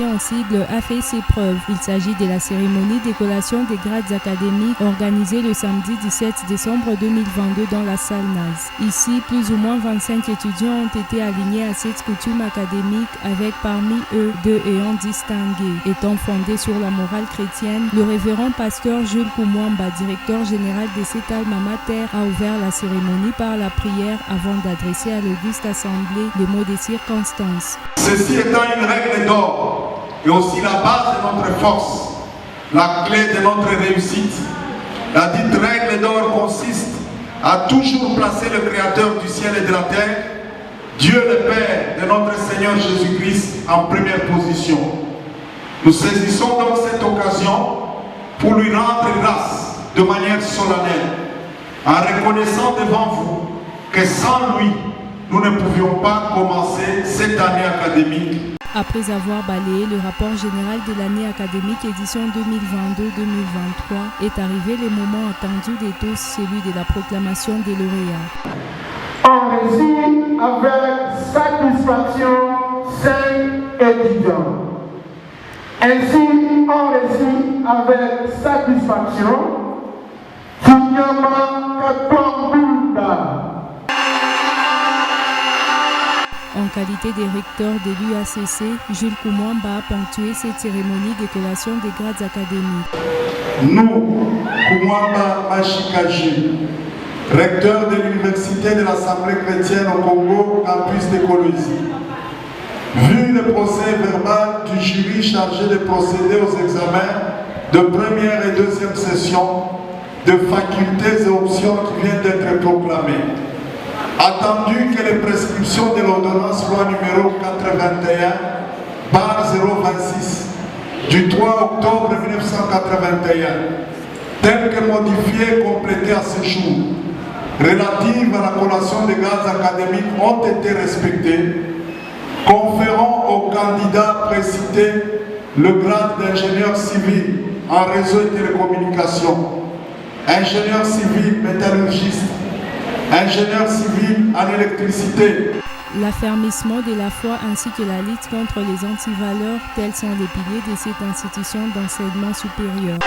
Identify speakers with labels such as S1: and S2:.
S1: En sigle a fait ses preuves. Il s'agit de la cérémonie décollation des grades académiques organisée le samedi 17 décembre 2022 dans la salle NAS. Ici, plus ou moins 25 étudiants ont été alignés à cette coutume académique avec parmi eux 2 ayants distingués. Étant fondé sur la morale chrétienne, le révérend pasteur Jules Koumouamba, directeur général de cette alma mater, a ouvert la cérémonie par la prière avant d'adresser à l'auguste assemblée les mots des circonstances.
S2: Ceci étant une règle d'or et aussi la base de notre force, la clé de notre réussite. La dite règle d'or consiste à toujours placer le Créateur du ciel et de la terre, Dieu le Père de notre Seigneur Jésus-Christ, en première position. Nous saisissons donc cette occasion pour lui rendre grâce de manière solennelle, en reconnaissant devant vous que sans lui, nous ne pouvions pas commencer cette année académique.
S1: Après avoir balayé le rapport général de l'année académique édition 2022-2023, est arrivé le moment attendu de tous, celui de la proclamation des lauréats.
S3: On réussit avec satisfaction 5 étudiants. Ainsi, on réussit avec satisfaction Kinyama Kakwambunda.
S1: En qualité de recteur de l'UACC, Jules Koumouamba a ponctué cette cérémonie de collation des grades académiques.
S2: Nous, Koumouamba Machikaji, recteur de l'Université de l'Assemblée chrétienne au Congo, campus de Kolwezi, vu le procès verbal du jury chargé de procéder aux examens de première et deuxième session de facultés et options qui viennent d'être proclamées, attendu que les prescriptions de l'ordonnance loi numéro 81/026 du 3 octobre 1981, telle que modifiée et complétée à ce jour, relative à la collation des grades académiques ont été respectées, conférant aux candidats précités le grade d'ingénieur civil en réseau et télécommunications, ingénieur civil métallurgiste, ingénieur civil en électricité.
S1: L'affermissement de la foi ainsi que la lutte contre les antivaleurs, tels sont les piliers de cette institution d'enseignement supérieur.